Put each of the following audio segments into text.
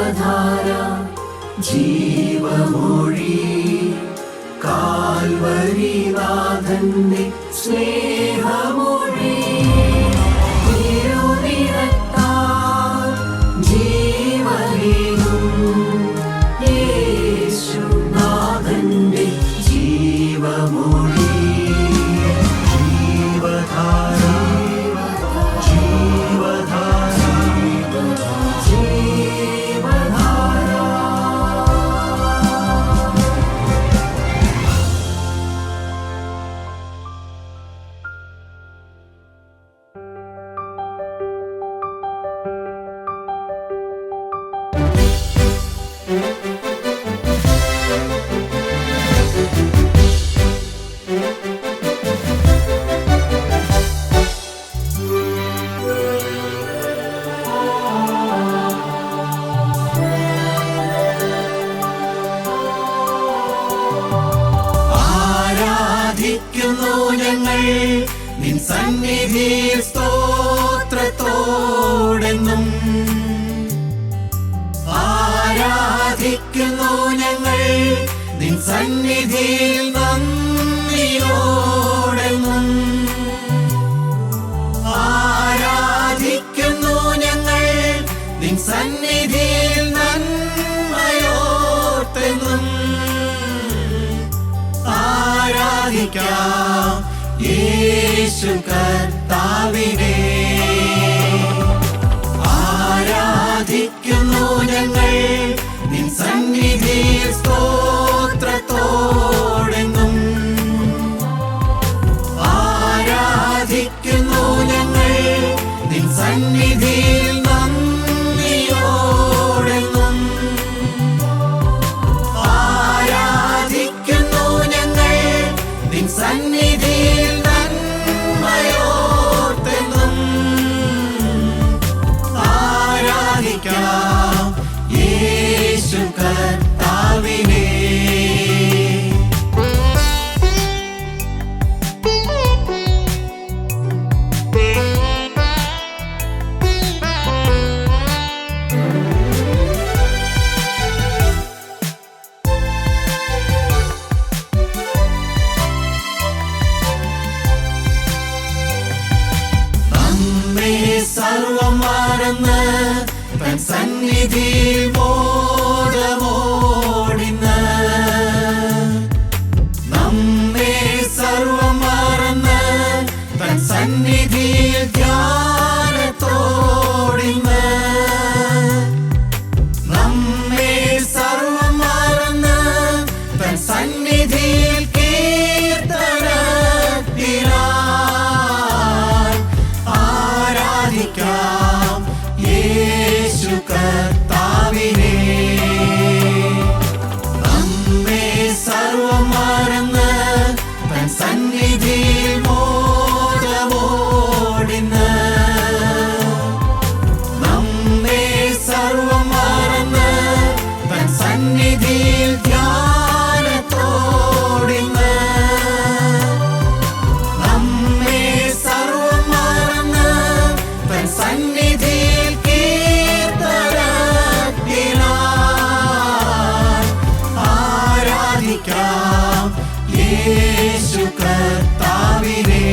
ജീവധാര ജീവമൊഴി കാൽവരിനാഥന്റെ സ്നേഹമൊഴി തിരുനിറത്താൽ ജീവനേകും യേശുനാഥന്റെ ജീവമൊഴി ജീവധാര ജീവധാര ജീവധാര. ആരാധിക്കുന്നു ഞങ്ങൾ നിൻ സന്നിധിയിൽ സ്തോത്രത്തോടെന്നും. ആരാധിക്കുന്നു ഞങ്ങൾ നിൻ സന്നിധിയിൽ നന്ദിയോടെന്നും. ആരാധിക്കുന്നു ഞങ്ങൾ നിൻ സന്നിധിയിൽ നന്മയോർത്തെന്നും. ആരാധിക്കാം യേശു കർത്താവിനെ. ആരാധിക്കുന്നു ഞങ്ങൾ നിൻ സന്നിധിയിൽ സ്തോത്രത്തോടെന്നും. ആരാധിക്കുന്നു ഞങ്ങൾ നിൻ സന്നിധിയിൽ നന്ദിയോടെന്നും. ആരാധിക്കുന്നു ഞങ്ങൾ നിൻ സന്നിധിയിൽ നന്മയോർത്തെന്നും. ആരാധിക്കാം യേശു കർത്താവിനെ. നമ്മെ സർവം മറന്ന് തൻ സന്നിധിയിൽ മോദമോടിന്ന്. നമ്മെ സർവം മറന്ന് തൻ സന്നിധിയിൽ ധ്യാനത്തോടിന്ന്. നമ്മെ സർവം മറന്ന് തൻ സന്നിധിയിൽ കീർത്തനത്തിനായി. ആരാധിക്കാം യേശു കർത്താവിനെ. നമ്മെ സർവം മറന്ന് തൻ സന്നിധിയിൽ മോദമോടിന്ന്. നമ്മെ സർവം മറന്ന് തൻ സന്നിധിയിൽ ധ്യാനത്തോടിന്ന്. നമ്മെ സർവം മറന്ന് തൻ സന്നിധിയിൽ കീർത്തനത്തിനായി. ആരാധിക്കാം യേശു കർത്താവിനെ.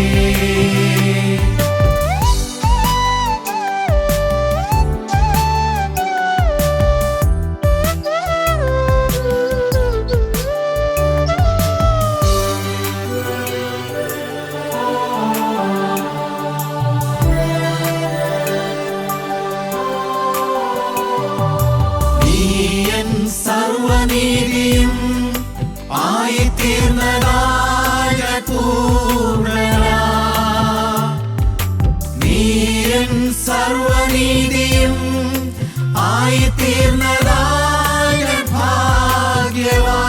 നീയൻ സർവനീതിയും ആയിത്തീർന്നതായ പൂർണ്ണനാ. നീയൻ സർവനീതിയും ആയിത്തീർന്നതായ ഭാഗ്യവാ.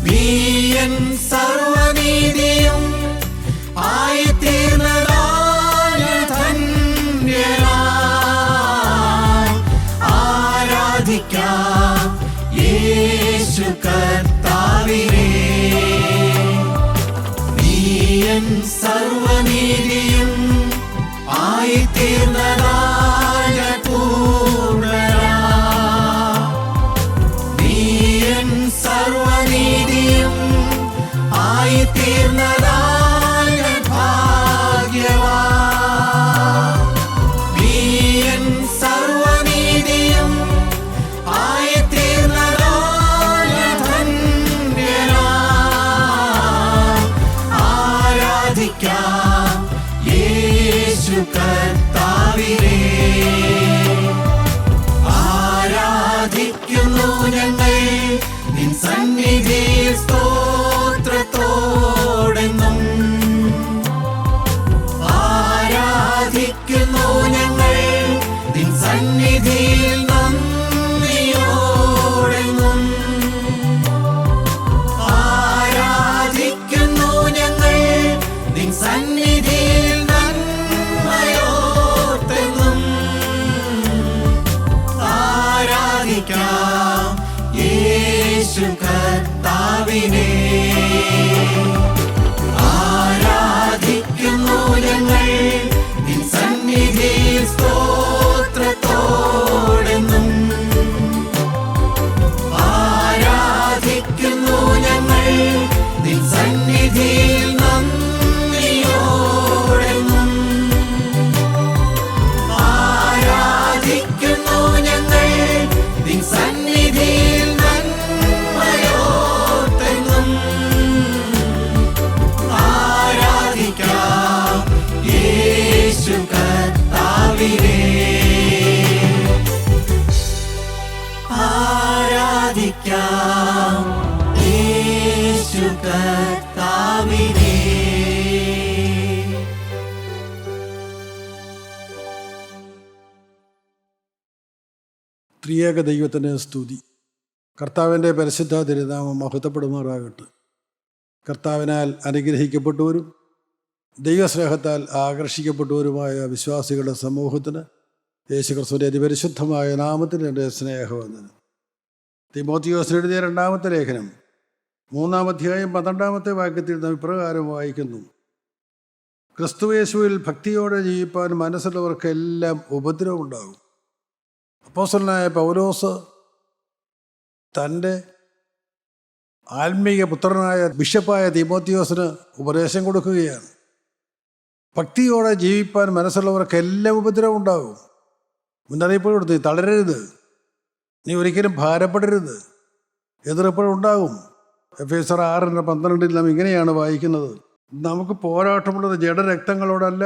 നീയൻ സർവനീതിയും ആയിത്തീർന്നതായ ധന്യനാ. ആരാധിക്കാം യേശു കർത്താവിനെ. നീയൻ സർവനീതിയും ആയിത്തീർന്നതായ പൂർണ്ണനാ. സന്നിധിയിൽ സ്തോത്രത്തോടെന്നും ആരാധിക്കുന്നു ഞങ്ങൾ. നിൻ സന്നിധിയിൽ നന്ദിയോടെന്നും ആരാധിക്കുന്നു ഞങ്ങൾ. നിൻ സന്നിധിയിൽ നന്മയോർത്തെന്നും ആരാധിക്കാം യേശു കർത്താവിനെ. ആരാധിക്കുന്നു ഞങ്ങൾ നിൻ സന്നിധിയിൽ സ്തോത്രത്തോടെന്നും ആരാധിക്കുന്നു ഞങ്ങൾ. നിൻ സന്നിധിയിൽ നന്ദിയോടെന്നും ആരാധിക്കുന്നു ഞങ്ങൾ. നിൻ സന്നിധിയിൽ നന്മയോർത്തെന്നും ആരാധിക്കാം യേശു കർത്താവിനെ. ആരാധിക്കാം യേശു കർത്താവിനെ. ത്രിയേക ദൈവത്തിന് സ്തുതി. കർത്താവിൻ്റെ പരിശുദ്ധ തിരുനാമം മഹത്വപ്പെടുമാറാകട്ടെ. കർത്താവിനാൽ അനുഗ്രഹിക്കപ്പെട്ടവരും ദൈവസ്നേഹത്താൽ ആകർഷിക്കപ്പെട്ടവരുമായ വിശ്വാസികളുടെ സമൂഹത്തിന് യേശുക്രിസ്തുവിൻ്റെ അതിപരിശുദ്ധമായ നാമത്തിൽ എൻ്റെ സ്നേഹവന്ദനം. തിമോത്തിയോസിന് എഴുതിയ 2-ാമത്തെ ലേഖനം 3-ാം അധ്യായം 12-ാമത്തെ വാക്യത്തിൽ നാം ഇപ്രകാരം വായിക്കുന്നു: ക്രിസ്തുയേശുവിൽ ഭക്തിയോടെ ജീവിപ്പാൻ മനസ്സുള്ളവർക്കെല്ലാം ഉപദ്രവമുണ്ടാകും. അപ്പോസ്തലനായ പൗലോസ് തൻ്റെ ആത്മീയ പുത്രനായ ബിഷപ്പായ തിമോത്തിയോസിന് ഉപദേശം കൊടുക്കുകയാണ്. ഭക്തിയോടെ ജീവിപ്പാൻ മനസ്സുള്ളവർക്കെല്ലാം ഉപദ്രവം ഉണ്ടാകും. മുന്നറിയിപ്പ് കൊടുത്ത് തളരരുത്, നീ ഒരിക്കലും ഭാരപ്പെടരുത്, എതിർപ്പുണ്ടാകും. എഫേസ്യർ 6:12 നാം ഇങ്ങനെയാണ് വായിക്കുന്നത്: നമുക്ക് പോരാട്ടമുള്ളത് ജഡരക്തങ്ങളോടല്ല,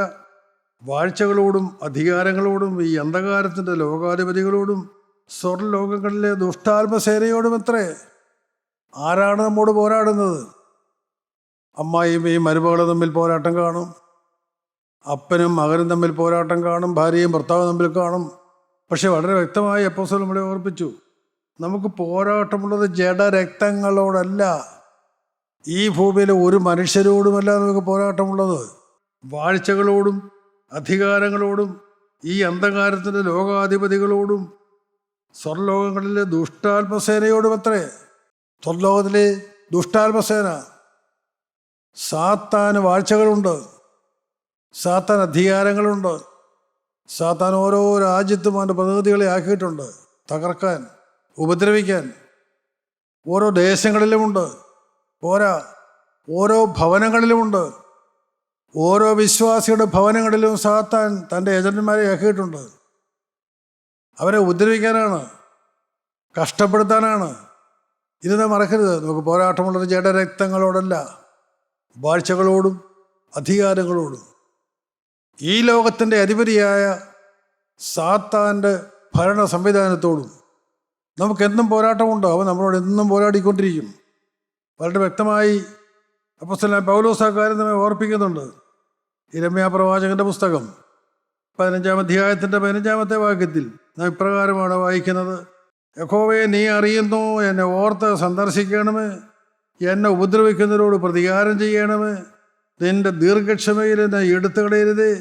വാഴ്ചകളോടും അധികാരങ്ങളോടും ഈ അന്ധകാരത്തിൻ്റെ ലോകാധിപതികളോടും സ്വർലോകങ്ങളിലെ ദുഷ്ടാത്മസേനയോടും അത്രേ. ആരാണ് നമ്മോട് പോരാടുന്നത്? അമ്മായിയും മരുമകളും തമ്മിൽ പോരാട്ടം കാണും, അപ്പനും മകനും തമ്മിൽ പോരാട്ടം കാണും, ഭാര്യയും ഭർത്താവും തമ്മിൽ കാണും. പക്ഷെ വളരെ വ്യക്തമായി അപ്പോസ്തലൻ നമ്മളെ ഓർപ്പിച്ചു, നമുക്ക് പോരാട്ടമുള്ളത് ജഡരക്തങ്ങളോടല്ല, ഈ ഭൂമിയിലെ ഒരു മനുഷ്യരോടുമല്ല നമുക്ക് പോരാട്ടമുള്ളത്, വാഴ്ചകളോടും അധികാരങ്ങളോടും ഈ അന്ധകാരത്തിൻ്റെ ലോകാധിപതികളോടും സ്വർലോകങ്ങളിലെ ദുഷ്ടാത്മസേനയോടും അത്രേ. സ്വർലോകത്തിലെ ദുഷ്ടാത്മസേന, സാത്താന് വാഴ്ചകളുണ്ട്, സാത്താൻ അധികാരങ്ങളുണ്ട്, സാത്താൻ ഓരോ രാജ്യത്തും അവൻ്റെ പ്രതിനിധികളെ ആക്കിയിട്ടുണ്ട് തകർക്കാൻ, ഉപദ്രവിക്കാൻ. ഓരോ ദേശങ്ങളിലുമുണ്ട്, പോരാ ഓരോ ഭവനങ്ങളിലുമുണ്ട്. ഓരോ വിശ്വാസിയുടെ ഭവനങ്ങളിലും സാത്താൻ തൻ്റെ ഏജന്റുമാരെ ആക്കിയിട്ടുണ്ട്. അവരെ ഉപദ്രവിക്കാനാണ്, കഷ്ടപ്പെടുത്താനാണ്. ഇത് നാം മറക്കരുത്. നമുക്ക് പോരാട്ടമുള്ളത് ജഡരക്തങ്ങളോടല്ല, വാഴ്ചകളോടും അധികാരങ്ങളോടും ഈ ലോകത്തിൻ്റെ അധിപതിയായ സാത്താൻ്റെ ഭരണ സംവിധാനത്തോടും നമുക്കെന്നും പോരാട്ടമുണ്ട്. അവൻ നമ്മളോട് എന്നും പോരാടിക്കൊണ്ടിരിക്കും. വളരെ വ്യക്തമായി അപ്പോസ്തലനായ പൗലോസ് ആ കാര്യം നമ്മെ ഓർപ്പിക്കുന്നുണ്ട്. യിരെമ്യാ പ്രവാചകന്റെ പുസ്തകം 15-ാം അധ്യായത്തിൻ്റെ 15-ാമത്തെ വാക്യത്തിൽ നാം ഇപ്രകാരമാണ് വായിക്കുന്നത്: യഹോവേ, നീ അറിയുന്നു, എന്നെ ഓർത്ത് സന്ദർശിക്കണമേ, എന്നെ ഉപദ്രവിക്കുന്നവരോട് പ്രതികാരം ചെയ്യണമേ, നിന്റെ ദീർഘക്ഷമയിൽ എന്നെ എടുത്തു കളയരുതേ,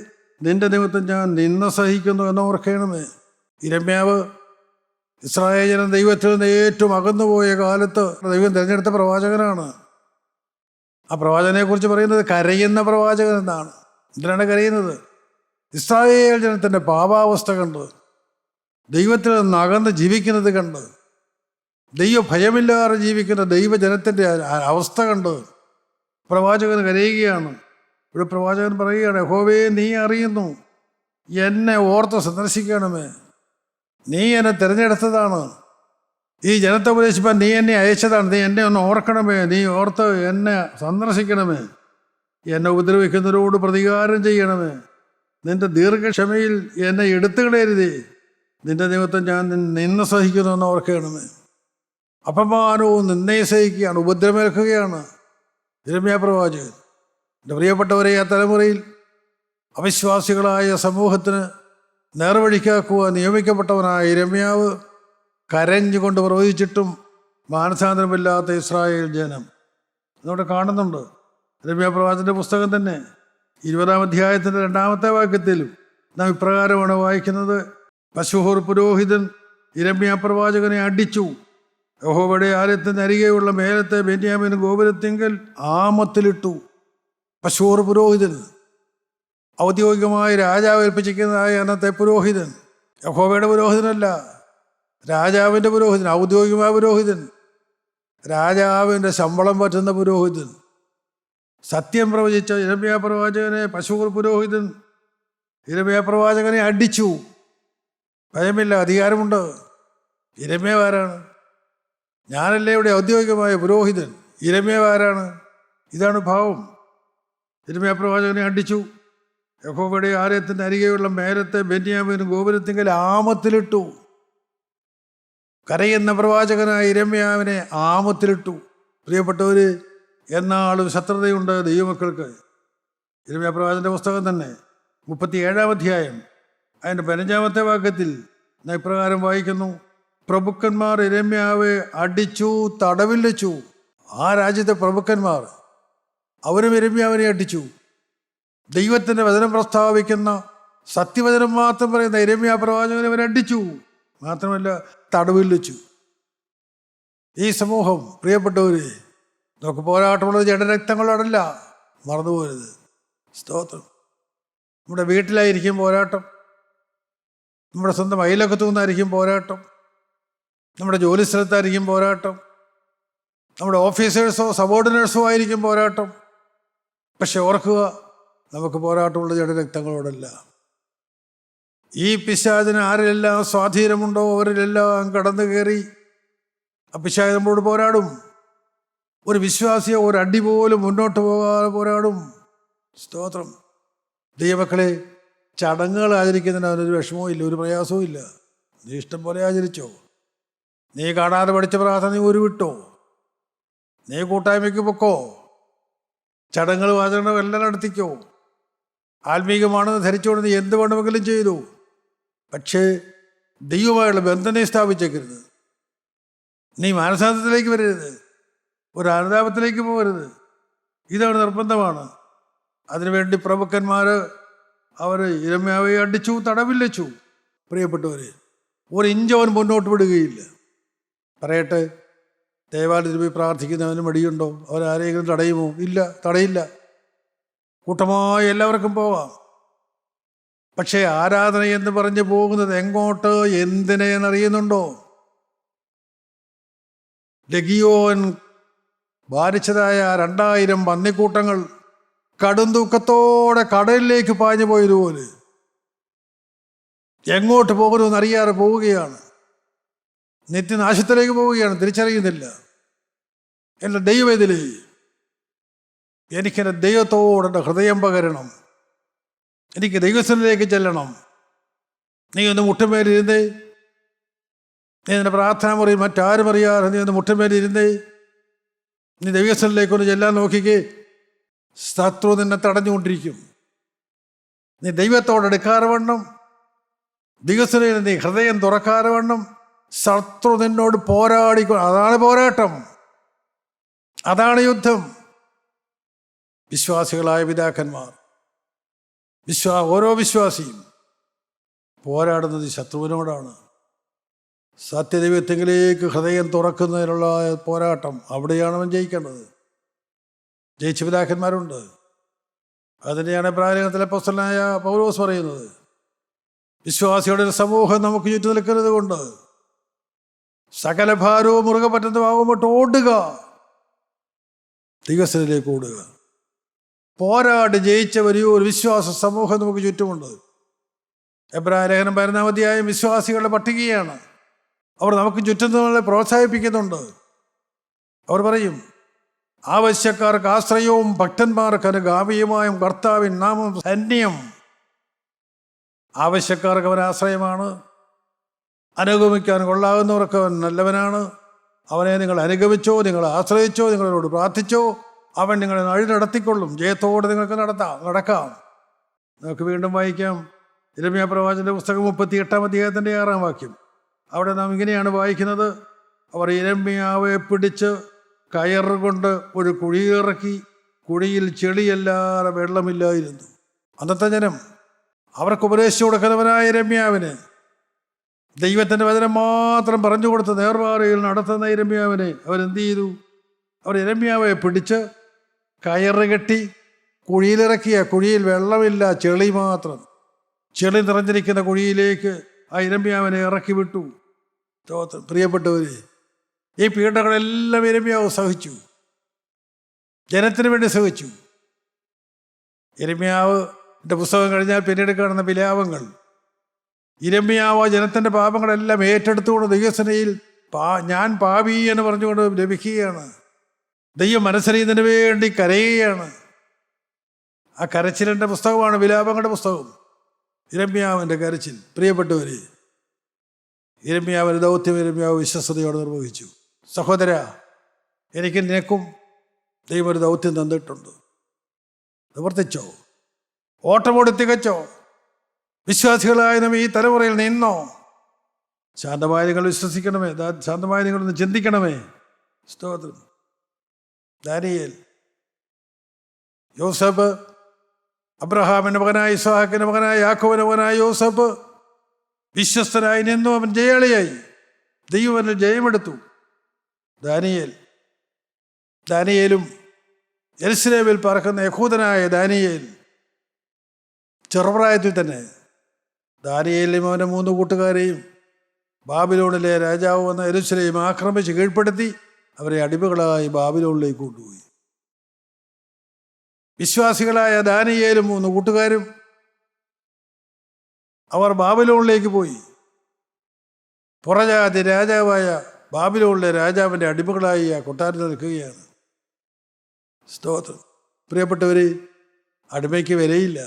നിന്റെ നിമിത്തം ഞാൻ നിന്ന സഹിക്കുന്നു എന്നോർക്കണമേ. യിരെമ്യാവ് ഇസ്രായേൽ ജനം ദൈവത്തിൽ നിന്ന് ഏറ്റവും അകന്നുപോയ കാലത്ത് ദൈവം തിരഞ്ഞെടുത്ത പ്രവാചകനാണ്. ആ പ്രവാചകനെക്കുറിച്ച് പറയുന്നത് കരയുന്ന പ്രവാചകൻ എന്നാണ്. എന്തിനാണ് കരയുന്നത്? ഇസ്രായേൽ ജനത്തിൻ്റെ പാപാവസ്ഥ കണ്ട്, ദൈവത്തിൽ നിന്ന് അകന്ന് ജീവിക്കുന്നത് കണ്ട്, ദൈവ ഭയമില്ലാതെ ജീവിക്കുന്ന ദൈവജനത്തിൻ്റെ അവസ്ഥ കണ്ട് പ്രവാചകൻ കരയുകയാണ്. ഇവിടെ പ്രവാചകൻ പറയുകയാണ്: യഹോവേ, നീ അറിയുന്നു, എന്നെ ഓർത്ത് സന്ദർശിക്കണമേ, നീ എന്നെ തിരഞ്ഞെടുത്തതാണ്, ഈ ജനത്തെ ഉപദേശിപ്പാൻ നീ എന്നെ അയച്ചതാണ്, നീ എന്നെ ഒന്ന് ഓർക്കണമേ, നീ ഓർത്ത് എന്നെ സന്ദർശിക്കണമേ, എന്നെ ഉപദ്രവിക്കുന്നവരോട് പ്രതികാരം ചെയ്യണമേ, നിന്റെ ദീർഘക്ഷമയിൽ എന്നെ എടുത്തു കളയരുതേ, നിന്റെ നിമിത്തം ഞാൻ നിന്ന് സഹിക്കുന്നു എന്ന് ഓർക്കണമേ. അപമാനവും നിന്ദയും സഹിക്കുകയാണ്, ഉപദ്രവമേൽക്കുകയാണ് യിരെമ്യാ പ്രവാചകൻ. എൻ്റെ പ്രിയപ്പെട്ടവരെ, ആ തലമുറയിൽ അവിശ്വാസികളായ സമൂഹത്തിന് നേർവഴിക്കാക്കുവാൻ നിയമിക്കപ്പെട്ടവനായ യിരെമ്യാവ് കരഞ്ഞുകൊണ്ട് പ്രവചിച്ചിട്ടും മാനസാന്തരമില്ലാത്ത ഇസ്രായേൽ ജനം എന്നോട് കാണുന്നുണ്ട്. യിരെമ്യാ പ്രവാചകൻ്റെ പുസ്തകം തന്നെ 20-ാം അധ്യായത്തിൻ്റെ 2-ാമത്തെ വാക്യത്തിലും നാം ഇപ്രകാരമാണ് വായിക്കുന്നത്: പശൂർ പുരോഹിതൻ യിരെമ്യാ പ്രവാചകനെ അടിച്ചു, യഹോവയുടെ ആലയത്തിന് അരികെയുള്ള മേലത്തെ ബെന്യാമീൻ ഗോപുരത്തിങ്കൽ ആമത്തിലിട്ടു. പശൂർ പുരോഹിതൻ, ഔദ്യോഗികമായി രാജാവ് ഏൽപ്പിച്ചിരിക്കുന്നതായ അന്നത്തെ പുരോഹിതൻ, യഹോവയുടെ പുരോഹിതനല്ല, രാജാവിൻ്റെ പുരോഹിതൻ, ഔദ്യോഗികമായ പുരോഹിതൻ, രാജാവിൻ്റെ ശമ്പളം പറ്റുന്ന പുരോഹിതൻ, സത്യം പ്രവചിച്ച യിരെമ്യാ പ്രവാചകനെ പശൂർ പുരോഹിതൻ യിരെമ്യാ പ്രവാചകനെ അടിച്ചു. ഭയമില്ല, അധികാരമുണ്ട്. യിരെമ്യാവ് ആരാണ്? ഞാനല്ലേ ഇവിടെ ഔദ്യോഗികമായ പുരോഹിതൻ. യിരെമ്യാവ് ആരാണ്? ഇതാണ് ഭാവം. യിരെമ്യാ പ്രവാചകനെ അടിച്ചു, യഹോവയുടെ ആലയത്തിൻ്റെ അരികെയുള്ള മേലത്തെ ബെന്യാമീൻ ഗോപുരത്തിങ്കൽ ആമത്തിലിട്ടു. കരയുന്ന പ്രവാചകനായ യിരെമ്യാവിനെ ആമത്തിലിട്ടു. പ്രിയപ്പെട്ടവർ, എന്നാളും ശത്രുതയുണ്ട് ദൈവമക്കൾക്ക്. യിരെമ്യാ പ്രവാചകൻ്റെ പുസ്തകം തന്നെ 37-ാം അധ്യായം അതിൻ്റെ 15-ാമത്തെ വാക്യത്തിൽ ഞാൻ ഇപ്രകാരം വായിക്കുന്നു: പ്രഭുക്കന്മാർ യിരെമ്യാവെ അടിച്ചു, തടവിൽ വെച്ചു. ആ രാജ്യത്തെ പ്രഭുക്കന്മാർ അവരും യിരെമ്യാവിനെ അടിച്ചു. ദൈവത്തിൻ്റെ വചനം പ്രസ്താവിക്കുന്ന, സത്യവചനം മാത്രം പറയുന്ന യിരെമ്യാ പ്രവാചകനെ അവരടിച്ചു. മാത്രമല്ല, തടവിൽ വെച്ചു. ഈ സമൂഹം, പ്രിയപ്പെട്ടവർ, നമുക്ക് പോരാട്ടമുള്ളത് ജഡരക്തങ്ങളോടല്ല, മറന്നുപോകരുത്. സ്തോത്രം. നമ്മുടെ വീട്ടിലായിരിക്കും പോരാട്ടം, നമ്മുടെ സ്വന്തം അയലൊക്കത്തു നിന്നായിരിക്കും പോരാട്ടം, നമ്മുടെ ജോലി സ്ഥലത്തായിരിക്കും പോരാട്ടം, നമ്മുടെ ഓഫീസേഴ്സോ സബോർഡിനേഴ്സോ ആയിരിക്കും പോരാട്ടം. പക്ഷെ ഓർക്കുക, നമുക്ക് പോരാട്ടമുള്ള ജഡരക്തങ്ങളോടല്ല. ഈ പിശാചിന് ആരിലെല്ലാം സ്വാധീനമുണ്ടോ അവരിലെല്ലാം കടന്നു കയറി ആ പിശാച് നമ്മളോട് പോരാടും. ഒരു വിശ്വാസിയെ ഒരടി പോലും മുന്നോട്ട് പോകാതെ പോരാടും. സ്തോത്രം. ദൈവമക്കളെ, ചടങ്ങുകൾ ആചരിക്കുന്നതിന് അവനൊരു വിഷമവും ഇല്ല, ഒരു പ്രയാസവും ഇല്ല. നീ ഇഷ്ടം പോലെ ആചരിച്ചോ. നീ കാണാതെ പഠിച്ച പ്രാർത്ഥന നീ ഉരുവിട്ടോ. നീ കൂട്ടായ്മയ്ക്ക് പൊക്കോ. ചടങ്ങുകളും ആചരണവും എല്ലാം നടത്തിക്കോ. ആത്മീകമാണെന്ന് ധരിച്ചുകൊണ്ട് നീ എന്ത് വേണമെങ്കിലും ചെയ്തു. പക്ഷേ ദൈവമായുള്ള ബന്ധനെ സ്ഥാപിച്ചേക്കരുത്. നീ മാനസാന്തരത്തിലേക്ക് വരരുത്, ഒരു അനുതാപത്തിലേക്ക് പോകരുത്. ഇതാണ് നിർബന്ധമാണ്. അതിനുവേണ്ടി പ്രഭുക്കന്മാർ അവർ യിരെമ്യാവെ അടിച്ചു, തടവിൽ വെച്ചു. പ്രിയപ്പെട്ടവർ, ഒരു ഇഞ്ച് അവൻ മുന്നോട്ട് വിടുകയില്ല. പറയട്ടെ, ദേവാലയത്തിൽ പോയി പ്രാർത്ഥിക്കുന്നവന് മടിയുണ്ടോ? അവൻ ആരെങ്കിലും തടയുമോ? ഇല്ല, തടയില്ല. കൂട്ടമായി എല്ലാവർക്കും പോവാം. പക്ഷേ ആരാധന എന്ന് പറഞ്ഞ് പോകുന്നത് എങ്ങോട്ട്, എന്തിനെന്നറിയുന്നുണ്ടോ? ലഗിയോൻ ഭാരിച്ചതായ 2000 പന്നിക്കൂട്ടങ്ങൾ കടും തൂക്കത്തോടെ കടലിലേക്ക് പാഞ്ഞു പോയതുപോലെ എങ്ങോട്ട് പോകുന്നുവെന്ന് അറിയാതെ പോവുകയാണ്. നിത്യനാശത്തിലേക്ക് പോവുകയാണ്, തിരിച്ചറിയുന്നില്ല. എൻ്റെ ദൈവവേദിലേ, എനിക്കെൻ്റെ ദൈവത്തോടെ എൻ്റെ ഹൃദയം പകരണം. എനിക്ക് ദൈവസ്ഥനിലേക്ക് ചെല്ലണം. നീ ഒന്ന് മുട്ടുമേലിരുന്നേ. നീ നിൻ്റെ പ്രാർത്ഥന മുറിയിൽ മറ്റാരും അറിയാതെ നീ ഒന്ന് മുട്ടുമേലിരുന്നേ. നീ ദൈവസ്ഥനിലേക്കൊന്ന് ചെല്ലാൻ നോക്കിക്കേ. ശത്രു നിന്നെ തടഞ്ഞുകൊണ്ടിരിക്കും. നീ ദൈവത്തോടെടുക്കാറ് വണ്ണം, ദൈവസ്ഥനിൽ നീ ഹൃദയം തുറക്കാറ് വണ്ണം ശത്രു നിന്നോട് പോരാടിക്കോ. അതാണ് പോരാട്ടം, അതാണ് യുദ്ധം. വിശ്വാസികളായ പിതാക്കന്മാർ, ഓരോ വിശ്വാസിയും പോരാടുന്നത് ശത്രുവിനോടാണ്. സത്യദൈവത്തെങ്കിലേക്ക് ഹൃദയം തുറക്കുന്നതിനുള്ള പോരാട്ടം, അവിടെയാണ് അവൻ ജയിക്കേണ്ടത്. ജയിച്ച പിതാക്കന്മാരുണ്ട്. അതിനെയാണ് പ്രാരംഭത്തിലെ അപ്പോസ്തലനായ പൗലോസ് പറയുന്നത്. വിശ്വാസിയുടെ ഒരു സമൂഹം നമുക്ക് ചുറ്റും നിൽക്കുന്നത് കൊണ്ട് സകല ഭാരവും മുറുകെ പറ്റുന്നതാകുമ്പോട്ട് ഓടുക, ദൈവസ്ഥനിലേക്ക് ഓടുക. പോരാടി ജയിച്ച ഒരു വിശ്വാസ സമൂഹം നമുക്ക് ചുറ്റുമുണ്ട്. എബ്രായ ലേഖനം 14-ാം അധ്യായം വിശ്വാസികളുടെ പട്ടികയാണ്. അവർ നമുക്ക് ചുറ്റും നമ്മളെ പ്രോത്സാഹിപ്പിക്കുന്നുണ്ട്. അവർ പറയും, ആവശ്യക്കാർക്ക് ആശ്രയവും ഭക്തന്മാർക്ക് അനുഗാമിയുമായും കർത്താവിൻ നാമം സൈന്യം. ആവശ്യക്കാർക്ക് അവൻ ആശ്രയമാണ്, അനുഗമിക്കാൻ കൊള്ളാവുന്നവർക്ക് അവൻ നല്ലവനാണ്, അവനെ നിങ്ങൾ അനുഗമിച്ചോ, നിങ്ങൾ ആശ്രയിച്ചോ, നിങ്ങളോട് പ്രാർത്ഥിച്ചോ, അവൻ നിങ്ങളെ വഴി നടത്തിക്കൊള്ളും. ജയത്തോടെ നിങ്ങൾക്ക് നടക്കാം. നമുക്ക് വീണ്ടും വായിക്കാം യിരെമ്യാ പ്രവാചകന്റെ പുസ്തകം 38-ാം അധ്യായത്തിൻ്റെ 6-ാം വാക്യം. അവിടെ നാം ഇങ്ങനെയാണ് വായിക്കുന്നത്: അവർ യിരെമ്യാവെ പിടിച്ച് കയറുകൊണ്ട് ഒരു കുഴിയിറക്കി, കുഴിയിൽ ചെളിയല്ലാതെ വെള്ളമില്ലായിരുന്നു. അന്നത്തെ ജനം അവർക്ക് ഉപദേശിച്ചു കൊടുക്കുന്നവനായ യിരെമ്യാവിന്, ദൈവത്തിൻ്റെ വചനം മാത്രം പറഞ്ഞു കൊടുത്ത് നേർപാറയിൽ നടത്തുന്ന യിരെമ്യാവിനെ അവരെന്ത് ചെയ്തു? അവർ യിരെമ്യാവെ പിടിച്ച് കയറ് കെട്ടി കുഴിയിലിറക്കിയ, കുഴിയിൽ വെള്ളമില്ല, ചെളി മാത്രം, ചെളി നിറഞ്ഞിരിക്കുന്ന കുഴിയിലേക്ക് ആ യിരെമ്യാവിനെ ഇറക്കി വിട്ടു. പ്രിയപ്പെട്ടവരെ, ഈ പീഡകളെല്ലാം യിരെമ്യാവ് സഹിച്ചു, ജനത്തിന് വേണ്ടി സഹിച്ചു. യിരെമ്യാവിൻ്റെ പുസ്തകം കഴിഞ്ഞാൽ പിന്നീട് കാണുന്ന വിലാപങ്ങൾ. യിരെമ്യാവ് ജനത്തിൻ്റെ പാപങ്ങളെല്ലാം ഏറ്റെടുത്തുകൊണ്ട് ദൈവസേനയിൽ ഞാൻ പാപി എന്ന് പറഞ്ഞുകൊണ്ട് ലഭിക്കുകയാണ്. ദൈവം മനസ്സറിയുന്നതിന് വേണ്ടി കരയുകയാണ്. ആ കരച്ചിലിൻ്റെ പുസ്തകമാണ് വിലാപങ്ങളുടെ പുസ്തകം, യിരെമ്യാവിൻ്റെ കരച്ചിൽ. പ്രിയപ്പെട്ടവരെ, യിരെമ്യാവിൻ്റെ ദൗത്യം യിരെമ്യാവ് വിശ്വസ്തയോടെ നിർവഹിച്ചു. സഹോദര, എനിക്ക് നിനക്കും ദൈവം ഒരു ദൗത്യം തന്നിട്ടുണ്ട്. നിവർത്തിച്ചോ, ഓട്ടമോടി തികച്ചോ. വിശ്വാസികളായ നാം ഈ തലമുറയിൽ നിന്നോ. ശാന്തമായി നിങ്ങൾ വിശ്വസിക്കണമേ, ശാന്തമായി നിങ്ങളൊന്ന് ചിന്തിക്കണമേ. സ്തോത്രം. ദാനിയേൽ, യോസഫ്, അബ്രഹാമിൻ്റെ മകനായ ഇസ്ഹാക്കിൻ്റെ മകനായ യാക്കോബിൻ്റെ മകനായ യോസഫ് വിശ്വസ്തനായി നിന്നു. അവൻ ജയാളിയായി. ദൈവം അവന് ജയമെടുത്തു. ദാനിയേലും യെരുശലേമിൽ പറക്കുന്ന യഹൂദനായ ദാനിയേൽ ചെറുപ്രായത്തിൽ തന്നെ ദാനിയേലും അവൻ്റെ 3 കൂട്ടുകാരെയും ബാബിലോണിലെ രാജാവ് വന്ന യെരുശലേം ആക്രമിച്ച് കീഴ്പ്പെടുത്തി അവരെ അടിമകളായി ബാബിലോണിലേക്ക് കൊണ്ടുപോയി. വിശ്വാസികളായ ദാനിയേലും 3 കൂട്ടുകാരും അവർ ബാബിലോണിലേക്ക് പോയി. പുറജാതി രാജാവായ ബാബിലോണിലെ രാജാവിൻ്റെ അടിമകളായി ആ കൊട്ടാരത്തിൽ നിൽക്കുകയാണ്. സ്തോത്രം. പ്രിയപ്പെട്ടവരെ, അടിമയ്ക്ക് വിലയില്ല.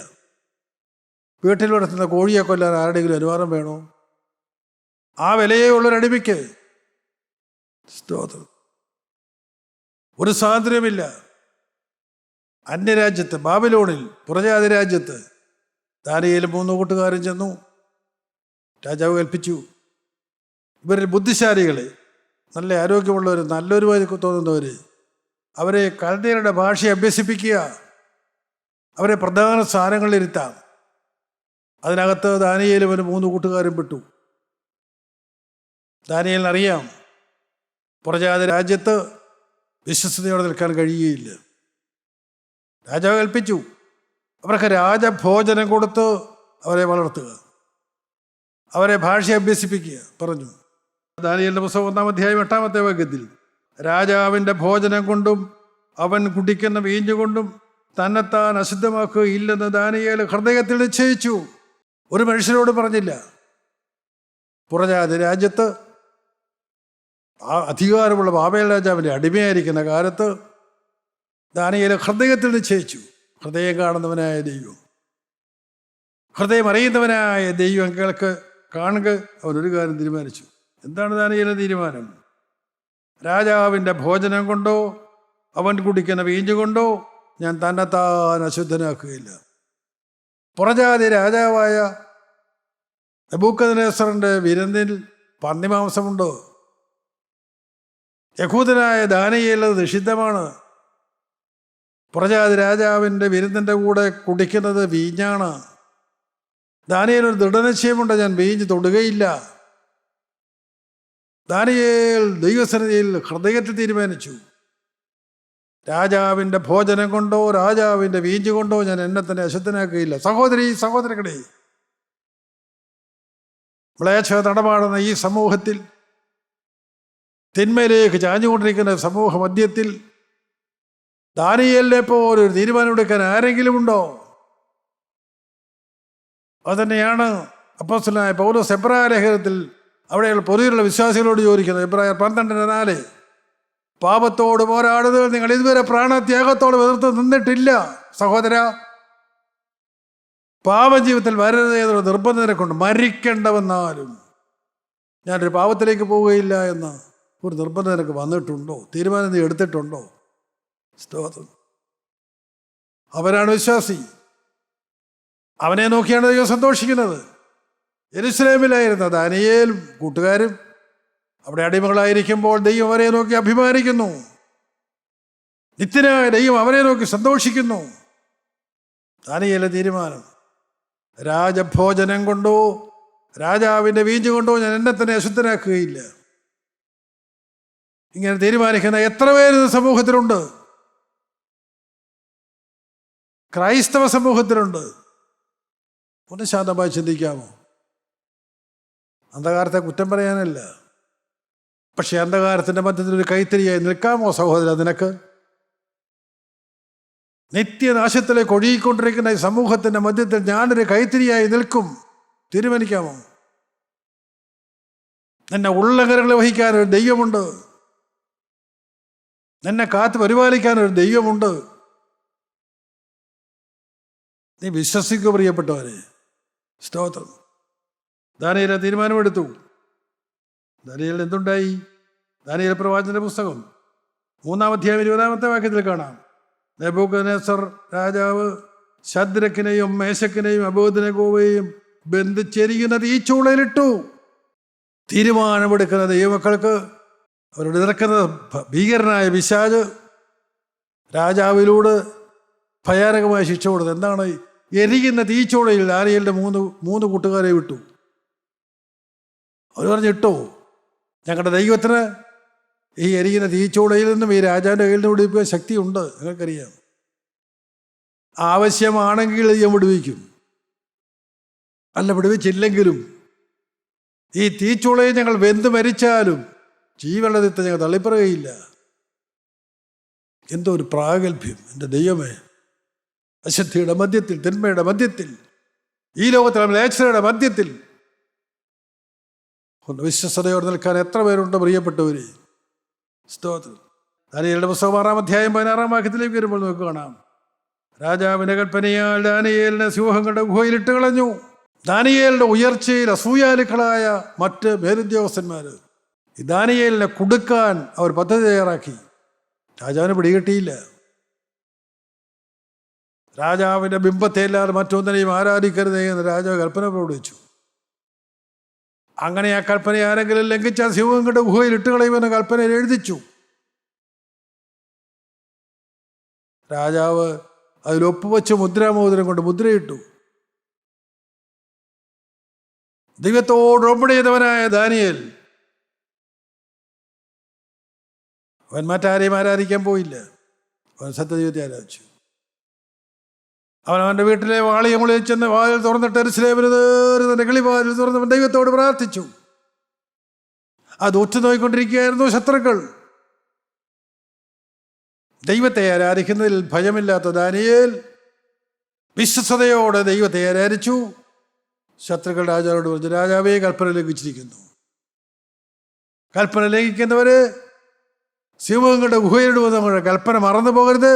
വീട്ടിൽ വളർത്തുന്ന കോഴിയെ കൊല്ലാൻ ആരുടെയെങ്കിലും അനുവാദം വേണോ? ആ വിലയേ ഉള്ളൊരടിമയ്ക്ക്. സ്തോത്രം. ഒരു സ്വാതന്ത്ര്യമില്ല. അന്യരാജ്യത്ത് ബാബിലോണിൽ, പുറജാതി രാജ്യത്ത് ദാനിയേലും 3 കൂട്ടുകാരും ചെന്നു. രാജാവ് കൽപ്പിച്ചു, ഇവരിൽ ബുദ്ധിശാലികളെ, നല്ല ആരോഗ്യമുള്ളവർ, നല്ലൊരുമായി തോന്നുന്നവർ, അവരെ കൽദയരുടെ ഭാഷ അഭ്യസിപ്പിക്കുക, അവരെ പ്രധാന സ്ഥാനങ്ങളിലിരുത്താം. അതിനകത്ത് ദാനിയേലും 3 കൂട്ടുകാരും പെട്ടു. ദാനിയേലിനറിയാം പുറജാതി രാജ്യത്ത് വിശ്വസ്തയോടെ നിൽക്കാൻ കഴിയുകയില്ല. രാജാവ് കൽപ്പിച്ചു, അവർക്ക് രാജഭോജനം കൊടുത്ത് അവരെ വളർത്തുക, അവരെ ഭാഷ അഭ്യസിപ്പിക്കുക പറഞ്ഞു. ദാനിയേലിന്റെ പുസ്തകം 1-ാം അധ്യായം 8-ാമത്തെ വാക്യത്തിൽ, രാജാവിൻ്റെ ഭോജനം കൊണ്ടും അവൻ കുടിക്കുന്ന വീഞ്ഞു കൊണ്ടും തന്നെത്താൻ അശുദ്ധമാക്കുകയില്ലെന്ന് ദാനിയേൽ ഹൃദയത്തിൽ നിശ്ചയിച്ചു. ഒരു മനുഷ്യരോട് പറഞ്ഞില്ല. പുറജാതി രാജ്യത്ത് ആ അധികാരമുള്ള ബാബേൽ രാജാവിൻ്റെ അടിമയായിരിക്കുന്ന കാലത്ത് ദാനിയേൽ ഹൃദയത്തിൽ നിശ്ചയിച്ചു, ഹൃദയം കാണുന്നവനായ ദൈവം, ഹൃദയം അറിയുന്നവനായ ദൈവം കാണുക. അവനൊരു കാര്യം തീരുമാനിച്ചു. എന്താണ് ദാനിയേലിന്റെ തീരുമാനം? രാജാവിൻ്റെ ഭോജനം കൊണ്ടോ അവൻ കുടിക്കുന്ന വീഞ്ഞു കൊണ്ടോ ഞാൻ തന്നെത്താൻ അശുദ്ധനാക്കുകയില്ല. പുറജാതി രാജാവായ നെബൂഖദ്നേസറിന്റെ വിരുന്നിൽ പന്നിമാംസമുണ്ടോ? യഹൂദനായ ദാനിയേൽ നിഷിദ്ധമാണ്. പുറജാതി രാജാവിൻ്റെ വിരുന്നിൻ്റെ കൂടെ കുടിക്കുന്നത് വീഞ്ഞാണ്. ദാനിയേൽ ഒരു ദൃഢനിശ്ചയമുണ്ട്, ഞാൻ വീഞ്ഞ് തൊടുകയില്ല. ദാനിയേൽ ദൈവസന്നിധിയിൽ ഹൃദയത്തിൽ തീരുമാനിച്ചു, രാജാവിൻ്റെ ഭോജനം കൊണ്ടോ രാജാവിൻ്റെ വീഞ്ഞ് കൊണ്ടോ ഞാൻ എന്നെ തന്നെ അശുദ്ധനാക്കുകയില്ല. സഹോദരങ്ങളെ, മ്ലേച്ഛത നടമാടുന്ന ഈ സമൂഹത്തിൽ, തിന്മയിലേക്ക് ചാഞ്ഞുകൊണ്ടിരിക്കുന്ന സമൂഹ മധ്യത്തിൽ ദാനിയേലിനെ പോലെ ഒരു തീരുമാനമെടുക്കാൻ ആരെങ്കിലും ഉണ്ടോ? അതുതന്നെയാണ് അപ്പോസ്തലനായ പൗലോസ് എബ്രായ ലേഖനത്തിൽ അവിടെയുള്ള പൊതുവിലുള്ള വിശ്വാസികളോട് ചോദിക്കുന്നത്. എബ്രായർ 12:4, പാപത്തോട് പോരാടുന്നത് നിങ്ങൾ ഇതുവരെ പ്രാണത്യാഗത്തോട് എതിർത്ത് നിന്നിട്ടില്ല. സഹോദര, പാപജീവിതത്തിൽ വരരുത് എന്നുള്ള നിർബന്ധത്തിനെ കൊണ്ട് മരിക്കേണ്ട വന്നാലും ഞാനൊരു പാപത്തിലേക്ക് പോവുകയില്ല എന്ന് ഒരു നിർബന്ധം നിനക്ക് വന്നിട്ടുണ്ടോ? തീരുമാനം നീ എടുത്തിട്ടുണ്ടോ? സ്തോത്രം. അവനാണ് വിശ്വാസി. അവനെ നോക്കിയാണ് ദൈവം സന്തോഷിക്കുന്നത്. യെരൂശലേമിലായിരുന്ന ദാനിയേലും കൂട്ടുകാരും അവിടെ അടിമകളായിരിക്കുമ്പോൾ ദൈവം അവരെ നോക്കി അഭിമാനിക്കുന്നു. നിത്യനായ ദൈവം അവരെ നോക്കി സന്തോഷിക്കുന്നു. ദാനിയേലിന്റെ തീരുമാനം, രാജഭോജനം കൊണ്ടോ രാജാവിൻ്റെ വീഞ്ഞ് കൊണ്ടോ ഞാൻ എന്നെ തന്നെ അശുദ്ധനാക്കുകയില്ല. ഇങ്ങനെ തീരുമാനിക്കുന്ന എത്ര പേര് സമൂഹത്തിലുണ്ട്? ക്രൈസ്തവ സമൂഹത്തിലുണ്ട്. ഒന്ന് ശാന്തമായി ചിന്തിക്കാമോ? അന്ധകാരത്തെ കുറ്റം പറയാനല്ല, പക്ഷെ അന്ധകാരത്തിൻ്റെ മധ്യത്തിൽ ഒരു കൈത്തിരിയായി നിൽക്കാമോ സഹോദര? നിനക്ക് നിത്യനാശത്തിലേക്ക് ഒഴുകിക്കൊണ്ടിരിക്കുന്ന ഈ സമൂഹത്തിൻ്റെ മധ്യത്തിൽ ഞാനൊരു കൈത്തിരിയായി നിൽക്കും. തീരുമാനിക്കാമോ? നിന്നെ ഉള്ളകരങ്ങൾ വഹിക്കാനൊരു ദൈവമുണ്ട്. നിന്നെ കാത്ത് പരിപാലിക്കാനൊരു ദൈവമുണ്ട്. നീ വിശ്വസിക്കുക പ്രിയപ്പെട്ടവരെ. സ്തോത്രം. ദാനിയേൽ തീരുമാനമെടുത്തു. ദാനിയേലിന് എന്തുണ്ടായി? ദാനിയേൽ പ്രവാചകന്റെ പുസ്തകം 3-ാം അധ്യായം 20-ാമത്തെ വാക്യത്തിൽ കാണാം. നെബൂഖദ്നേസർ രാജാവ് ശദ്രക്കിനെയും മേശക്കിനെയും അബേദ്നെഗോവയെയും ബന്ധിച്ചെരിയുന്ന തീച്ചൂളയിലിട്ടു. തീരുമാനമെടുക്കുന്ന ദൈവമക്കൾക്ക് അവരോട് എതിർക്കുന്ന ഭീകരനായ പിശാച് രാജാവിലൂടെ ഭയാനകമായ ശിക്ഷ കൊടുത്തു. എന്താണ്? എരിയുന്ന തീച്ചൂളയിൽ ദാനിയേലിന്റെ മൂന്ന് കൂട്ടുകാരെ വിട്ടു. അവർ പറഞ്ഞിട്ടോ, ഞങ്ങളുടെ ദൈവത്തിന് ഈ എരിയുന്ന തീച്ചൂളയിൽ നിന്നും ഈ രാജാവിൻ്റെ കയ്യിൽ നിന്ന് വിടുവിക്കാൻ ശക്തിയുണ്ട്. നിങ്ങൾക്കറിയാം. ആവശ്യമാണെങ്കിൽ ദൈവം വിടുവിക്കും. അല്ല, വിടുവിച്ചില്ലെങ്കിലും ഈ തീച്ചൂളയിൽ ഞങ്ങൾ വെന്ത് മരിച്ചാലും ജീവനത്തെ ഞങ്ങൾ തള്ളിപ്പറയുകയില്ല. എന്തോ ഒരു പ്രാഗൽഭ്യം! എൻ്റെ ദൈവമേ, അശുദ്ധിയുടെ മധ്യത്തിൽ, തിന്മയുടെ മധ്യത്തിൽ, ഈ ലോകത്തിലെ മ്ലേച്ഛതയുടെ മധ്യത്തിൽ ഒന്ന് വിശ്വസതയോടെ നിൽക്കാൻ എത്ര പേരുണ്ട് പ്രിയപ്പെട്ടവര്? സ്തോത്രം. ദാനിയേലിന്റെ പുസ്തകം 6-ാം അധ്യായം 16-ാം വാക്യത്തിലേക്ക് വരുമ്പോൾ നമുക്ക് കാണാം. രാജാവിന്റെ കൽപ്പനയാൽ ദാനിയേലിനെ സിംഹങ്ങളുടെ ഗുഹയിലിട്ട് കളഞ്ഞു. ദാനിയേലിന്റെ ഉയർച്ചയിൽ അസൂയാലുക്കളായ മറ്റ് മേലുദ്യോഗസ്ഥന്മാർ ഈ ദാനിയേലിനെ കുടുക്കാൻ അവർ പദ്ധതി തയ്യാറാക്കി. രാജാവിനെ പിടികിട്ടിയില്ല. രാജാവിന്റെ ബിംബത്തെ അല്ലാതെ മറ്റൊന്നിനെയും ആരാധിക്കരുതേ എന്ന് രാജാവ് കൽപ്പന പ്രകടിപ്പിച്ചു. അങ്ങനെ ആ കൽപ്പന ആരെങ്കിലും ലംഘിച്ചാൽ സിംഹങ്ങളുടെ ഗുഹയിൽ ഇട്ട് കളയുമെന്ന് കൽപ്പനയിൽ എഴുതിച്ചു. രാജാവ് അതിൽ ഒപ്പുവെച്ച് മുദ്രാമോതിരം കൊണ്ട് മുദ്രയിട്ടു. ദൈവത്തോട് ഒപ്പണ ചെയ്തവനായ ദാനിയേൽ അവൻ മറ്റാരെയും ആരാധിക്കാൻ പോയില്ല. അവൻ സത്യദൈവത്തെ ആരാധിച്ചു. അവൻ്റെ വീട്ടിലെ വാളിയമുള്ളിൽ ചെന്ന് വാതിൽ തുറന്നിട്ട് യെരൂശലേമിന്റെ കിളിവാതിൽ തുറന്നവൻ ദൈവത്തോട് പ്രാർത്ഥിച്ചു. അത് ഉറ്റുനോക്കിക്കൊണ്ടിരിക്കുകയായിരുന്നു ശത്രുക്കൾ. ദൈവത്തെ ആരാധിക്കുന്നതിൽ ഭയമില്ലാത്ത ദാനിയേൽ വിശ്വസതയോടെ ദൈവത്തെ ആരാധിച്ചു. ശത്രുക്കൾ രാജാവോട് പറഞ്ഞു, രാജാവേ, കൽപ്പന ലംഘിച്ചിരിക്കുന്നു. കൽപ്പന ലംഘിക്കുന്നവര് സിംഹങ്ങളുടെ ഗുഹയിലിടുമെന്ന് നമ്മുടെ കൽപ്പന മറന്നു പോകരുത്.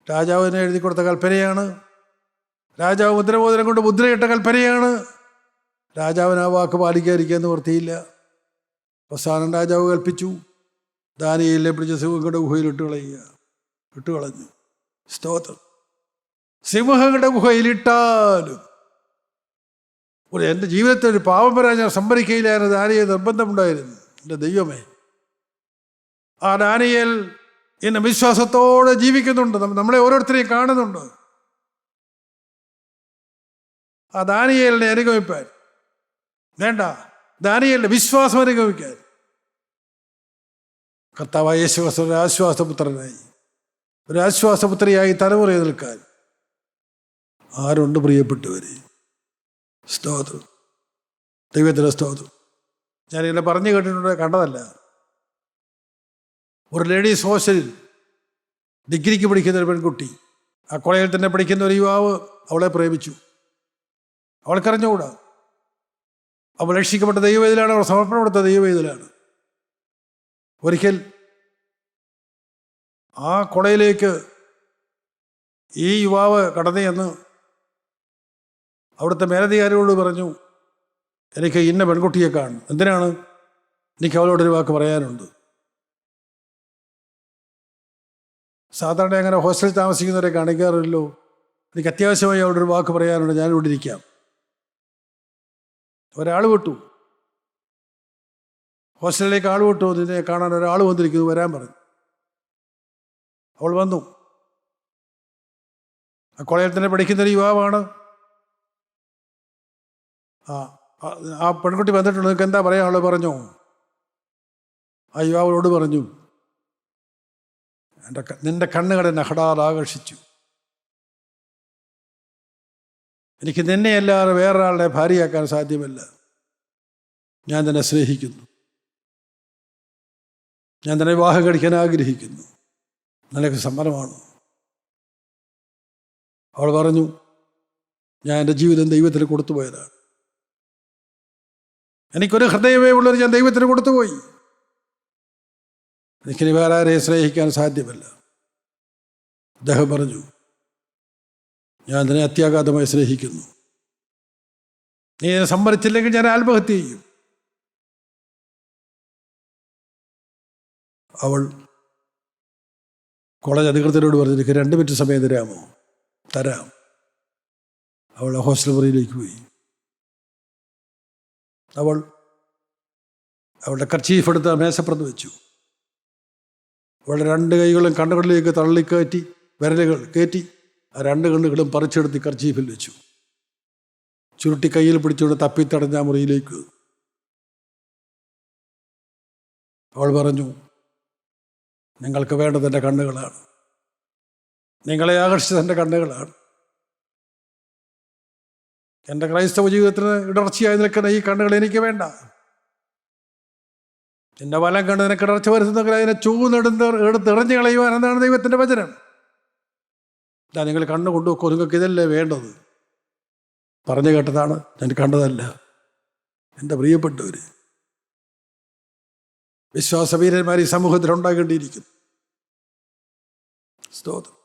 രാജാവിനെ എഴുതി കൊടുത്ത കൽപ്പനയാണ്. രാജാവ് മുദ്രബോധനം കൊണ്ട് മുദ്രയിട്ട കൽപ്പനയാണ്. രാജാവിന് ആ വാക്ക് പാലിക്കാതിരിക്കാൻ നിവൃത്തിയില്ല. അവസാനം രാജാവ് കൽപ്പിച്ചു, ദാനിയേലിനെ പിടിച്ച് സിംഹങ്ങളുടെ ഗുഹയിൽ ഇട്ട് കളഞ്ഞു. സ്തോത്രം. സിംഹങ്ങളുടെ ഗുഹയിലിട്ടാലും എൻ്റെ ജീവിതത്തിൽ ഒരു പാപം വരാൻ ഞാൻ സമ്മതിക്കയില്ല എന്ന് ദാനിയേൽ നിർബന്ധമുണ്ടായിരുന്നു. എൻ്റെ ദൈവമേ, ആ ദാനിയേൽ ഇന്ന് വിശ്വാസത്തോടെ ജീവിക്കുന്നുണ്ട്. നമ്മളെ ഓരോരുത്തരെയും കാണുന്നുണ്ട്. ആ ദാനിയേലിനെ അനുഗമിപ്പാൻ വേണ്ട, ദാനിയേലിന്റെ വിശ്വാസം അനുഗമിക്കാൻ കർത്താവായ യേശു ക്രിസ്തു ഒരു ആശ്വാസപുത്രനായി, ഒരു ആശ്വാസപുത്രിയായി തലമുറയിൽ നിൽക്കാൻ ആരുണ്ട് പ്രിയപ്പെട്ടവരെ? സ്തോത്രം. ദൈവത്തിൻ്റെ സ്തോത്രം. ഞാനിങ്ങനെ പറഞ്ഞു കേട്ടിട്ടുണ്ട്, കണ്ടതല്ല. ഒരു ലേഡീസ് ഹോസ്റ്റലിൽ ഡിഗ്രിക്ക് പഠിക്കുന്ന ഒരു പെൺകുട്ടി, ആ കോളേജിൽ തന്നെ പഠിക്കുന്ന ഒരു യുവാവ് അവളെ പ്രേമിച്ചു. അവൾക്കറിഞ്ഞുകൂടാ. അവൾ രക്ഷിക്കപ്പെട്ട ദൈവവേദിയിലാണ്, അവൾ സമർപ്പണം കൊടുത്ത ദൈവവേദിയിലാണ്. ഒരിക്കൽ ആ കോളേജിലേക്ക് ഈ യുവാവ് കടന്നു ചെന്ന് അവിടുത്തെ മേലധികാരിയോട് പറഞ്ഞു, എനിക്ക് ഇന്ന പെൺകുട്ടിയെ കാണും. എന്തിനാണ്? എനിക്ക് അവളോടൊരു വാക്ക് പറയാനുണ്ട്. സാധാരണ അങ്ങനെ ഹോസ്റ്റലിൽ താമസിക്കുന്നവരെ കാണിക്കാറില്ലല്ലോ. എനിക്ക് അത്യാവശ്യമായി അവളോടൊരു വാക്ക് പറയാനുണ്ട്. ഞാനിവിടെ ഇരിക്കാം. ഒരാൾ വിട്ടു, ഹോസ്റ്റലിലേക്ക് ആൾ വിട്ടു. നിന്നെ കാണാൻ ഒരാൾ വന്നിരിക്കുന്നു, വരാൻ പറഞ്ഞു. അവൾ വന്നു. ആ കോളേജിൽ തന്നെ പഠിക്കുന്നൊരു യുവാവാണ്. ആ പെൺകുട്ടി വന്നിട്ടുണ്ട്, നിങ്ങൾക്ക് എന്താ പറയാനുള്ളത് പറഞ്ഞോ? ആ യുവാവോട് പറഞ്ഞു, നിന്റെ കണ്ണുകളെ നഹടാൽ ആകർഷിച്ചു. എനിക്ക് നിന്നെയല്ലാതെ വേറൊരാളുടെ ഭാര്യയാക്കാൻ സാധ്യമല്ല. ഞാൻ തന്നെ സ്നേഹിക്കുന്നു, ഞാൻ തന്നെ വിവാഹം കഴിക്കാൻ ആഗ്രഹിക്കുന്നു. നിനക്ക് സമ്മതമാണ്? അവൾ പറഞ്ഞു, ഞാൻ എൻ്റെ ജീവിതം ദൈവത്തിന് കൊടുത്തുപോയതാണ്. എനിക്കൊരു ഹൃദയമേ ഉള്ളത് ഞാൻ ദൈവത്തിന് കൊടുത്തുപോയി. എനിക്കിനി വേറെ ആരെയും സ്നേഹിക്കാൻ സാധ്യമല്ല. അദ്ദേഹം പറഞ്ഞു, ഞാൻ നിന്നെ അത്യാഘാതമായി സ്നേഹിക്കുന്നു. നീ എന്നെ സമ്മതിച്ചില്ലെങ്കിൽ ഞാൻ ആത്മഹത്യ ചെയ്യും. അവൾ കോളേജ് അധികൃതരോട് പറഞ്ഞു, എനിക്ക് 2 മിനിറ്റ് സമയം തരാമോ? തരാം. അവൾ ഹോസ്റ്റൽ മുറിയിലേക്ക് പോയി. അവളുടെ കർച്ചീഫ് എടുത്ത് മേശപ്പുറത്ത് വെച്ചു. അവളുടെ 2 കൈകളും കണ്ണുകളിലേക്ക് തള്ളിക്കയറ്റി വിരലുകൾ കയറ്റി ആ 2 കണ്ണുകളും പറിച്ചെടുത്ത് കർച്ചീഫിൽ വെച്ചു. ചുരുട്ടി കയ്യിൽ പിടിച്ചുകൊണ്ട് തപ്പിത്തടഞ്ഞ ആ മുറിയിലേക്ക് അവൾ പറഞ്ഞു, നിങ്ങൾക്ക് വേണ്ടത് എൻ്റെ കണ്ണുകളാണ്, നിങ്ങളെ ആകർഷിച്ചത് എൻ്റെ കണ്ണുകളാണ്. എൻ്റെ ക്രൈസ്തവ ജീവിതത്തിന് ഇടർച്ചയായി നിൽക്കുന്ന ഈ കണ്ണുകൾ എനിക്ക് വേണ്ട. എൻ്റെ വലം കണ്ട് നിനക്ക് ഇടർച്ച വരുത്തുന്നെങ്കിൽ അതിനെ എടുത്ത് എറിഞ്ഞു കളയുവാൻ എന്നാണ് ദൈവത്തിൻ്റെ വചനം. നിങ്ങൾ കണ്ണ് കൊണ്ടുവെക്കോ, നിങ്ങൾക്ക് ഇതല്ലേ വേണ്ടത്? പറഞ്ഞു കേട്ടതാണ്, ഞാൻ കണ്ടതല്ല. എൻ്റെ പ്രിയപ്പെട്ടവർ, വിശ്വാസവീരന്മാർ ഈ സമൂഹത്തിൽ ഉണ്ടാകേണ്ടിയിരിക്കുന്നു. സ്തോത്രം.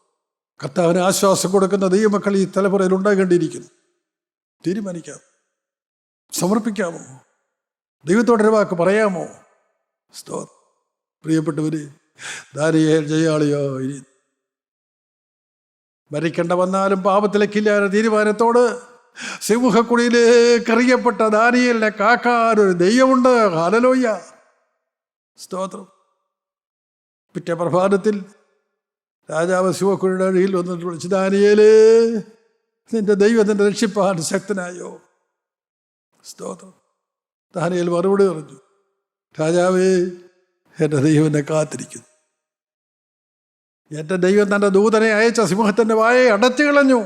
കർത്താവിന് ആശ്വാസം കൊടുക്കുന്ന ദൈവമക്കൾ ഈ തലമുറയിൽ ഉണ്ടാകേണ്ടിയിരിക്കുന്നു. തീരുമാനിക്കാം, സമർപ്പിക്കാമോ? ദൈവത്തോടൊരു വാക്ക് പറയാമോ? സ്തോത്രം. പ്രിയപ്പെട്ടവര്, ദാനിയേൽ ജയാളിയോ ഇനി മരിക്കേണ്ട വന്നാലും പാപത്തിലേക്കില്ല എന്ന തീരുമാനത്തോട് സിംഹക്കുടിയിലേക്ക് എറിയപ്പെട്ട ദാനിയേലിനെ കാക്കാൻ ഒരു ദൈവമുണ്ട്. ഹല്ലേലൂയ, സ്തോത്രം. പിറ്റേ പ്രഭാതത്തിൽ രാജാവ് സിംഹക്കുടിയുടെ അഴിയിൽ വന്നിട്ട് വിളിച്ചു, ദാനിയേലേ, നിന്റെ ദൈവത്തിൻ്റെ രക്ഷിപ്പാൻ ശക്തനായോ? സ്തോത്രം. ദാനിയേൽ മറുപടി പറഞ്ഞു, രാജാവേ, എൻ്റെ ദൈവം എന്നെ കാത്തിരിക്കുന്നു. എൻ്റെ ദൈവം തൻ്റെ ദൂതനെ അയച്ച സിംഹത്തിൻ്റെ വായെ അടച്ചു കളഞ്ഞു.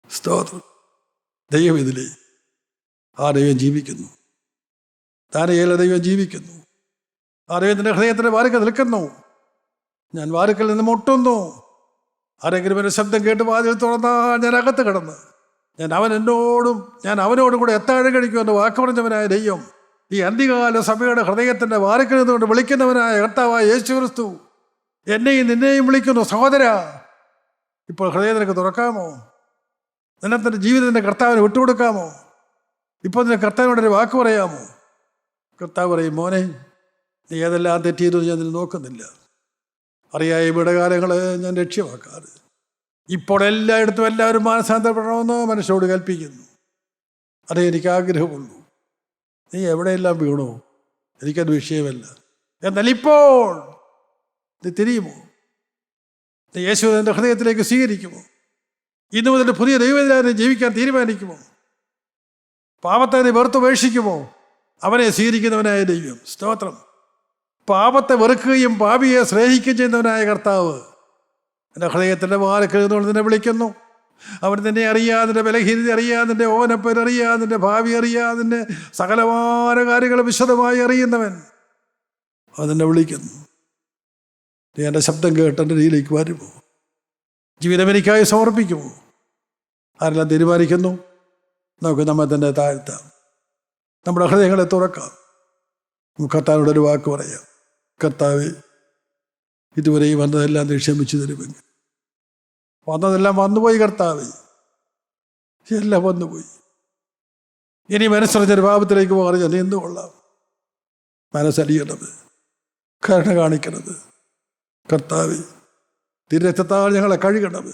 സ്തോത്രം. ദൈവം ഇതിലേ ആ ദൈവം ജീവിക്കുന്നു. ദാനിയേലിന്റെ ദൈവം ജീവിക്കുന്നു. ആ ദൈവത്തിൻ്റെ ഹൃദയത്തിൻ്റെ വാതിൽക്കൽ നിൽക്കുന്നു. ഞാൻ വാതിൽക്കൽ നിന്ന് മുട്ടുന്നു. ആരെങ്കിലും എൻ്റെ ശബ്ദം കേട്ട് വാതിൽ തുറന്നാൽ ഞാൻ അകത്ത് കിടന്ന് ഞാൻ അവനോടും കൂടെ എത്താഴം കഴിക്കുമെന്ന് വാക്ക് പറഞ്ഞവനായ ദൈവം ഈ അന്ത്യകാല സഭയുടെ ഹൃദയത്തിൻ്റെ വാതിൽക്കൽ നിന്നുകൊണ്ട് വിളിക്കുന്നവനായ കർത്താവായ യേശുക്രിസ്തു എന്നെയും നിന്നെയും വിളിക്കുന്നു. സഹോദര, ഇപ്പോൾ ഹൃദയം നിനക്ക് തുറക്കാമോ? നിന്നെ ജീവിതത്തിൻ്റെ കർത്താവിന് വിട്ടുകൊടുക്കാമോ? ഇപ്പോൾ നിന്റെ കർത്താവിനോടൊരു വാക്ക് പറയാമോ? കർത്താവ് പറയും, മോനെ, നീ ഏതെല്ലാം തെറ്റിയതോ ഞാൻ നിന്നെ നോക്കുന്നില്ല. അറിയായ വിടകാലങ്ങളെ ഞാൻ ലക്ഷ്യമാക്കാറ്. ഇപ്പോൾ എല്ലായിടത്തും എല്ലാവരും മാനസാന്തരപ്പെടണമെന്ന് മനുഷ്യരോട് കൽപ്പിക്കുന്നു. അതേ എനിക്ക് ആഗ്രഹമുള്ളൂ. നീ എവിടെയെല്ലാം വീണോ എനിക്കത് വിഷയമല്ല. എന്നാൽ ഇപ്പോൾ നീ തിരിയുമോ? നീ യേശുവിൻ്റെ ഹൃദയത്തിലേക്ക് സ്വീകരിക്കുമോ? ഇന്നു മുതൽ പുതിയ ദൈവത്തിനായി ജീവിക്കാൻ തീരുമാനിക്കുമോ? പാപത്തെ നീ വെറുത്തുപേക്ഷിക്കുമോ? അവനെ സ്വീകരിക്കുന്നവനായ ദൈവം, സ്തോത്രം. പാപത്തെ വെറുക്കുകയും പാപിയെ സ്നേഹിക്കുകയും ചെയ്യുന്നവനായ കർത്താവ് എൻ്റെ ഹൃദയത്തിൻ്റെ വാതിൽക്കൽ നിന്നുകൊണ്ട് നിന്നെ വിളിക്കുന്നു. അവൻ നിന്നെ അറിയാം, നിന്റെ ബലഹീനത അറിയാം, നിന്റെ ഓനപ്പേരറിയാം, നിന്റെ ഭാവി അറിയാം, നിന്റെ സകലമായ കാര്യങ്ങൾ വിശദമായി അറിയുന്നവൻ അവൻ നിന്നെ വിളിക്കുന്നു. നീ എൻ്റെ ശബ്ദം കേട്ട് എൻ്റെ രീതിയിലേക്ക് വരുമോ? ജീവിതം എനിക്കായി സമർപ്പിക്കുമോ? ആരെല്ലാം തീരുമാനിക്കുന്നു? നമുക്ക് നമ്മെ തന്നെ താഴ്ത്താം, നമ്മുടെ ഹൃദയങ്ങളെ തുറക്കാം. കർത്താവിനോടൊരു വാക്ക് പറയാം, കർത്താവേ, ഇതുവരെയും വന്നതെല്ലാം നീ ക്ഷമിച്ചു തരുമെങ്കിൽ. വന്നതെല്ലാം വന്നുപോയി കർത്താവേ, എല്ലാം വന്നുപോയി. ഇനി മനസ്സറിഞ്ഞൊരു പാപത്തിലേക്ക് മാറി ഞാൻ എന്തുകൊള്ളാം? മനസ്സലിയണമേ, കരുണ കാണിക്കണമേ. കർത്താവേ, തിരുരക്തത്താൽ ഞങ്ങളെ കഴുകണമേ.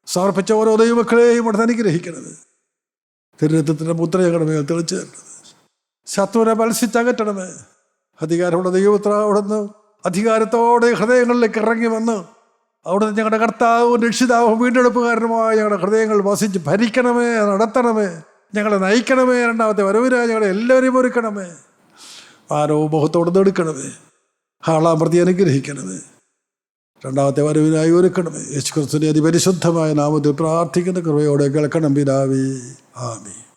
സമർപ്പിച്ച ഓരോ ദൈവമക്കളെയും അവിടെ അനുഗ്രഹിക്കണമേ. തിരുരക്തത്തിൻ്റെ മുദ്ര ഞങ്ങളുടെ മേൽ തെളിച്ചു തരണമേ. ശത്രുവിനെ മത്സിച്ചകറ്റണമേ. അധികാരമുള്ള ദൈവത്ര അവിടുന്ന് അധികാരത്തോടെ ഹൃദയങ്ങളിലേക്ക് ഇറങ്ങി വന്ന് അവിടുന്ന് ഞങ്ങളുടെ കർത്താവും രക്ഷിതാവും വീണ്ടെടുപ്പുകാരനുമായ ഞങ്ങളുടെ ഹൃദയങ്ങൾ വസിച്ച് ഭരിക്കണമേ, നടത്തണമേ, ഞങ്ങളെ നയിക്കണമേ. രണ്ടാമത്തെ വരവിനായി ഞങ്ങളെ എല്ലാവരെയും ഒരുക്കണമേ. ആരവും മുഖത്തോട് എടുക്കണമേ. ആളാം പ്രതി അനുഗ്രഹിക്കണമേ. രണ്ടാമത്തെ വരവിനായി ഒരുക്കണമേ. യേശുക്രിസ്തുവിന്റെ അതിപരിശുദ്ധമായ നാമത്തിൽ പ്രാർത്ഥിക്കുന്ന കൃപയോടെ കേൾക്കണം പിതാവേ. ആമേൻ.